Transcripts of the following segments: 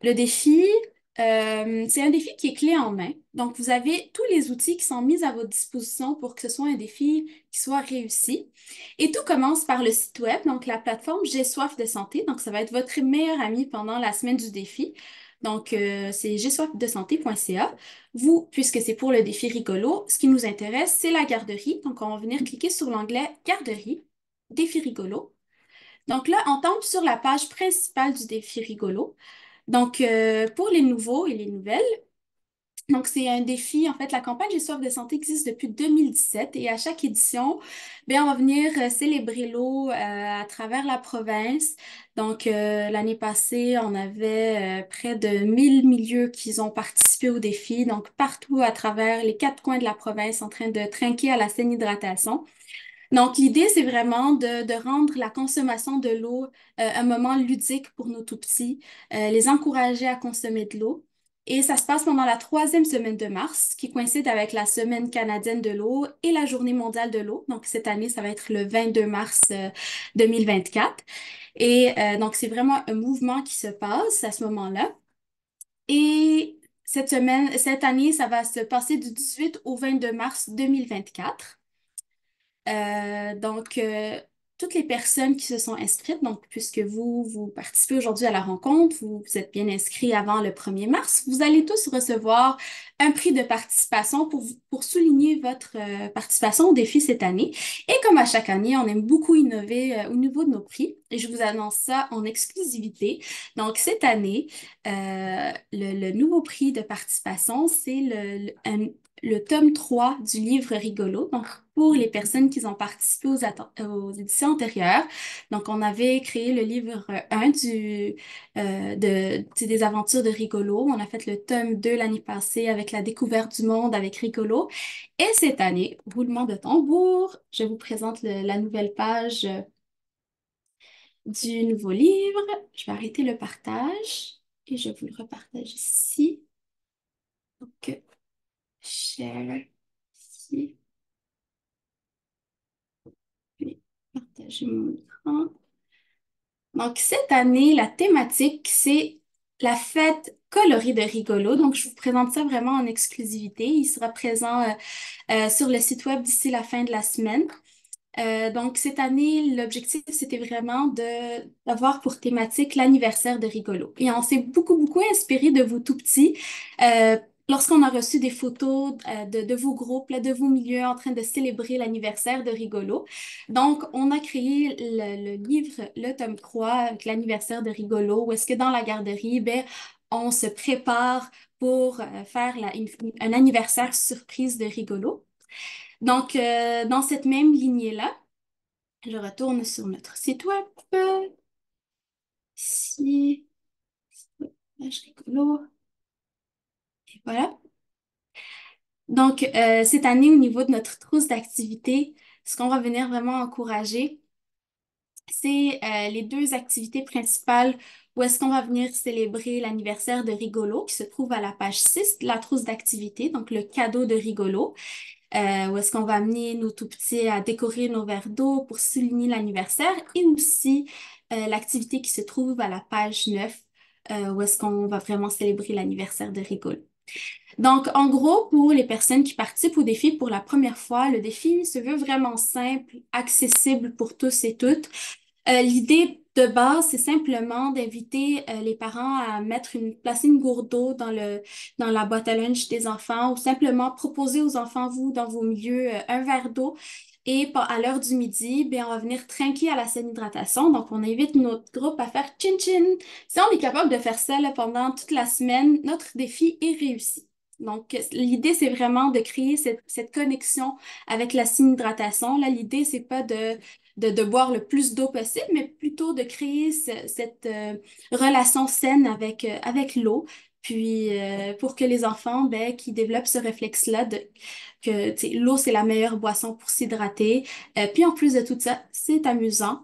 Le défi, c'est un défi qui est clé en main. Donc, vous avez tous les outils qui sont mis à votre disposition pour que ce soit un défi qui soit réussi. Et tout commence par le site web, donc la plateforme J'ai soif de santé. Donc, ça va être votre meilleur ami pendant la semaine du défi. Donc, c'est gsoifdesanté.ca. Vous, puisque c'est pour le défi rigolo, ce qui nous intéresse, c'est la garderie. Donc, on va venir cliquer sur l'onglet Garderie, défi rigolo. Donc là, on tombe sur la page principale du défi rigolo. Donc, pour les nouveaux et les nouvelles, donc c'est un défi. En fait, la campagne J'ai soif de santé existe depuis 2017 et à chaque édition, bien, on va venir célébrer l'eau à travers la province. Donc, l'année passée, on avait près de 1000 milieux qui ont participé au défi. Donc, partout à travers les quatre coins de la province en train de trinquer à la saine hydratation. Donc, l'idée, c'est vraiment de rendre la consommation de l'eau un moment ludique pour nos tout-petits, les encourager à consommer de l'eau. Et ça se passe pendant la troisième semaine de mars, qui coïncide avec la Semaine canadienne de l'eau et la Journée mondiale de l'eau. Donc, cette année, ça va être le 22 mars 2024. Et donc, c'est vraiment un mouvement qui se passe à ce moment-là. Et cette année, ça va se passer du 18 au 22 mars 2024. Donc, toutes les personnes qui se sont inscrites, donc puisque vous participez aujourd'hui à la rencontre, vous êtes bien inscrits avant le 1er mars, vous allez tous recevoir un prix de participation pour souligner votre participation au défi cette année. Et comme à chaque année, on aime beaucoup innover au niveau de nos prix et je vous annonce ça en exclusivité. Donc, cette année, le nouveau prix de participation, c'est le tome 3 du livre Rigolo. Donc, pour les personnes qui ont participé aux éditions antérieures. Donc, on avait créé le livre 1 des aventures de Rigolo. On a fait le tome 2 l'année passée avec la découverte du monde avec Rigolo. Et cette année, roulement de tambour, je vous présente la nouvelle page du nouveau livre. Je vais arrêter le partage et je vous le repartage ici. Donc, share ici. Puis, partager mon écran. Donc, cette année, la thématique, c'est la fête colorée de Rigolo. Donc, je vous présente ça vraiment en exclusivité. Il sera présent sur le site web d'ici la fin de la semaine. Donc, cette année, l'objectif, c'était vraiment d'avoir pour thématique l'anniversaire de Rigolo. Et on s'est beaucoup, beaucoup inspiré de vous tout petits. Euh, Lorsqu'on a reçu des photos de vos groupes, là, de vos milieux en train de célébrer l'anniversaire de Rigolo. Donc, on a créé le livre, le tome 3, avec l'anniversaire de Rigolo, où est-ce que dans la garderie, ben, on se prépare pour faire un anniversaire surprise de Rigolo. Donc, dans cette même lignée-là, je retourne sur notre site web. Ici, page rigolo. Et voilà. Donc, cette année, au niveau de notre trousse d'activités, ce qu'on va venir vraiment encourager, c'est les deux activités principales où est-ce qu'on va venir célébrer l'anniversaire de Rigolo, qui se trouve à la page 6 de la trousse d'activités, donc le cadeau de Rigolo. Où est-ce qu'on va amener nos tout petits à décorer nos verres d'eau pour souligner l'anniversaire et aussi l'activité qui se trouve à la page 9 où est-ce qu'on va vraiment célébrer l'anniversaire de Rigolo. Donc, en gros, pour les personnes qui participent au défi pour la première fois, le défi se veut vraiment simple, accessible pour tous et toutes. L'idée de base, c'est simplement d'inviter les parents à placer une gourde d'eau dans la boîte à lunch des enfants ou simplement proposer aux enfants, vous, dans vos milieux, un verre d'eau. Et à l'heure du midi, bien, on va venir trinquer à la saine hydratation. Donc, on invite notre groupe à faire chin-chin. Si on est capable de faire ça là, pendant toute la semaine, notre défi est réussi. Donc, l'idée, c'est vraiment de créer cette connexion avec la saine hydratation. Là, l'idée, c'est pas de boire le plus d'eau possible, mais plutôt de créer cette relation saine avec l'eau. Puis, pour que les enfants, ben, qui développent ce réflexe-là que tu sais, l'eau, c'est la meilleure boisson pour s'hydrater. Puis, en plus de tout ça, c'est amusant.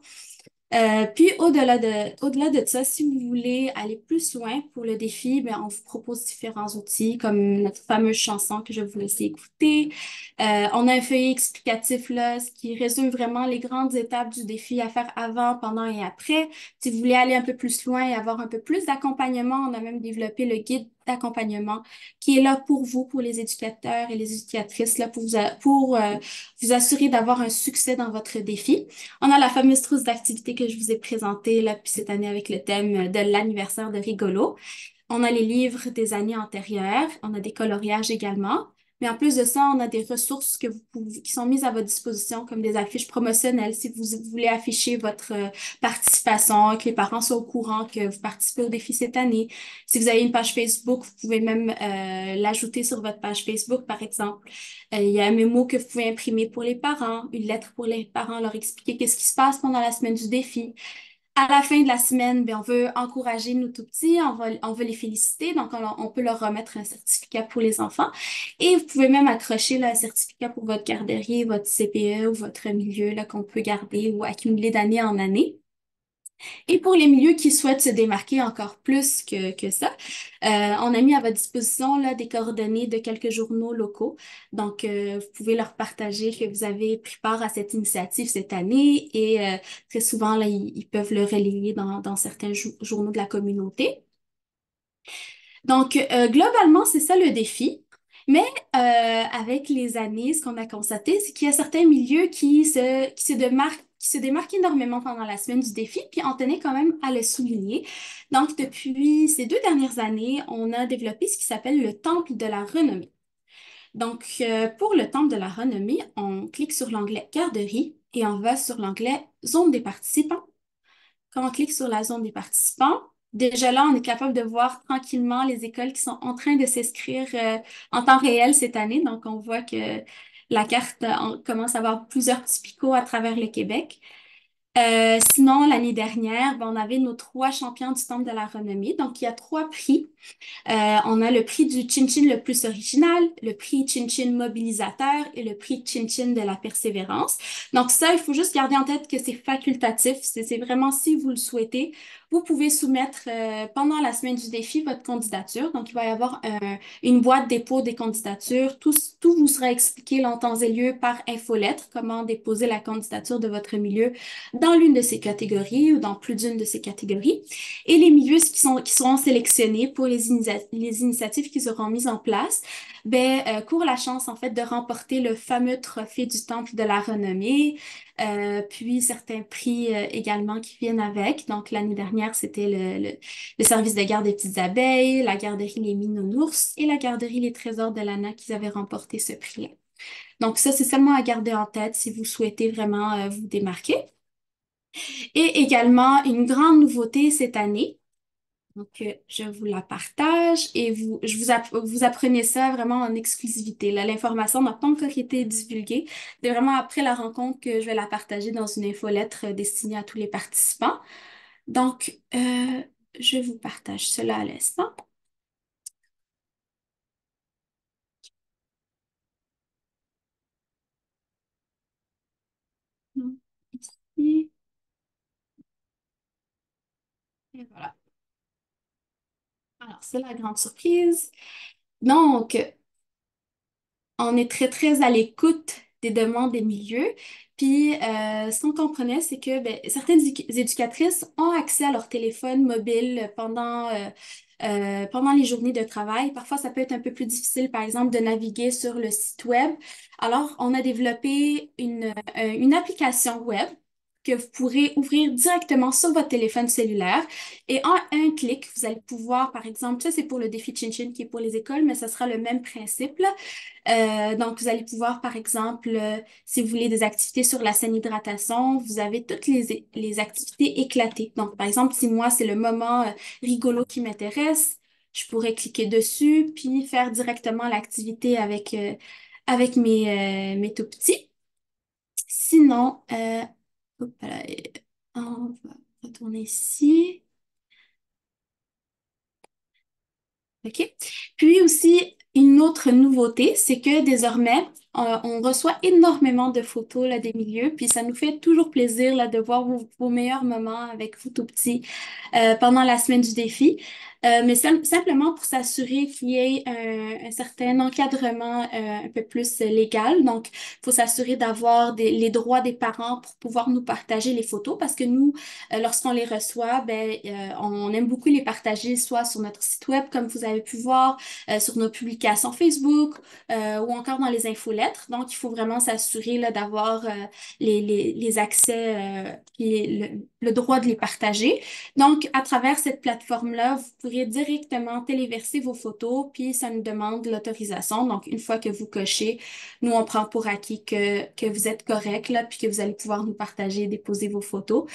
Puis au-delà de ça, si vous voulez aller plus loin pour le défi, ben, on vous propose différents outils comme notre fameuse chanson que je vous laisse écouter. On a un feuillet explicatif là, ce qui résume vraiment les grandes étapes du défi à faire avant, pendant et après. Si vous voulez aller un peu plus loin et avoir un peu plus d'accompagnement, on a même développé le guide d'accompagnement qui est là pour vous, pour les éducateurs et les éducatrices, là, pour vous assurer d'avoir un succès dans votre défi. On a la fameuse trousse d'activités que je vous ai présentée là, puis cette année avec le thème de l'anniversaire de Rigolo. On a les livres des années antérieures, on a des coloriages également. Mais en plus de ça, on a des ressources qui sont mises à votre disposition, comme des affiches promotionnelles si vous voulez afficher votre participation, que les parents soient au courant que vous participez au défi cette année. Si vous avez une page Facebook, vous pouvez même l'ajouter sur votre page Facebook, par exemple. Il y a un mémo que vous pouvez imprimer pour les parents, une lettre pour les parents, leur expliquer qu'est-ce qui se passe pendant la semaine du défi. À la fin de la semaine, ben, on veut encourager nos tout petits, on veut les féliciter, donc on peut leur remettre un certificat pour les enfants. Et vous pouvez même accrocher là, un certificat pour votre garderie, votre CPE ou votre milieu là, qu'on peut garder ou accumuler d'année en année. Et pour les milieux qui souhaitent se démarquer encore plus que ça, on a mis à votre disposition là, des coordonnées de quelques journaux locaux. Donc, vous pouvez leur partager que vous avez pris part à cette initiative cette année et très souvent, là, ils peuvent le relayer dans certains journaux de la communauté. Donc, globalement, c'est ça le défi. Mais avec les années, ce qu'on a constaté, c'est qu'il y a certains milieux qui se démarquent énormément pendant la semaine du défi, puis on tenait quand même à le souligner. Donc, depuis ces 2 dernières années, on a développé ce qui s'appelle le Temple de la renommée. Donc, pour le Temple de la renommée, on clique sur l'onglet Garderie et on va sur l'onglet Zone des participants. Quand on clique sur la zone des participants, déjà là, on est capable de voir tranquillement les écoles qui sont en train de s'inscrire en temps réel cette année. Donc, on voit que la carte on commence à avoir plusieurs petits picots à travers le Québec. Sinon, l'année dernière, ben, on avait nos 3 champions du Temple de la renommée. Donc, il y a 3 prix. On a le prix du Chin-Chin le plus original, le prix Chin-Chin mobilisateur et le prix Chin-Chin de la persévérance. Donc ça, il faut juste garder en tête que c'est facultatif. C'est vraiment si vous le souhaitez. Vous pouvez soumettre pendant la semaine du défi votre candidature. Donc il va y avoir une boîte dépôt des candidatures. Tout vous sera expliqué en temps et lieu par infolettre, comment déposer la candidature de votre milieu dans l'une de ces catégories ou dans plus d'une de ces catégories. Et les milieux qui seront sélectionnés pour les initiatives qui seront mises en place, ben, courent la chance en fait de remporter le fameux trophée du Temple de la renommée, puis certains prix également qui viennent avec. Donc l'année dernière, c'était le service de garde des petites abeilles, la garderie Les Minonours et la garderie Les Trésors de l'Anna qui avaient remporté ce prix-là. Donc ça, c'est seulement à garder en tête si vous souhaitez vraiment vous démarquer. Et également, une grande nouveauté cette année. Donc, je vous la partage et vous apprenez ça vraiment en exclusivité. Là, l'information n'a pas encore été divulguée. C'est vraiment après la rencontre que je vais la partager dans une infolettre destinée à tous les participants. Donc, je vous partage cela à l'instant. Donc, ici, et voilà. Alors, c'est la grande surprise. Donc, on est très, très à l'écoute des demandes des milieux. Puis, ce qu'on comprenait, c'est que ben, certaines éducatrices ont accès à leur téléphone mobile pendant les journées de travail. Parfois, ça peut être un peu plus difficile, par exemple, de naviguer sur le site web. Alors, on a développé une application web que vous pourrez ouvrir directement sur votre téléphone cellulaire. Et en un clic, vous allez pouvoir, par exemple, ça c'est pour le défi Chin Chin qui est pour les écoles, mais ça sera le même principe, là. Donc, vous allez pouvoir, par exemple, si vous voulez des activités sur la saine hydratation, vous avez toutes les activités éclatées. Donc, par exemple, si moi, c'est le moment rigolo qui m'intéresse, je pourrais cliquer dessus puis faire directement l'activité avec mes tout petits. Sinon, hop là, on va retourner ici. OK? Puis aussi, une autre nouveauté, c'est que désormais, On reçoit énormément de photos là, des milieux, puis ça nous fait toujours plaisir là, de voir vos meilleurs moments avec vous tout petits pendant la semaine du défi. Mais simplement pour s'assurer qu'il y ait un certain encadrement un peu plus légal. Donc, il faut s'assurer d'avoir les droits des parents pour pouvoir nous partager les photos parce que nous, lorsqu'on les reçoit, ben, on aime beaucoup les partager soit sur notre site web, comme vous avez pu voir, sur nos publications Facebook ou encore dans les infolettres. Donc, il faut vraiment s'assurer là, d'avoir les accès et le droit de les partager. Donc, à travers cette plateforme-là, vous pourrez directement téléverser vos photos, puis ça nous demande l'autorisation. Donc, une fois que vous cochez, nous, on prend pour acquis que vous êtes correct, là, puis que vous allez pouvoir nous partager et déposer vos photos.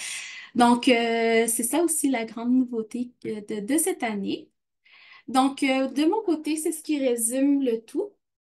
Donc, c'est ça aussi la grande nouveauté de cette année. Donc, de mon côté, c'est ce qui résume le tout.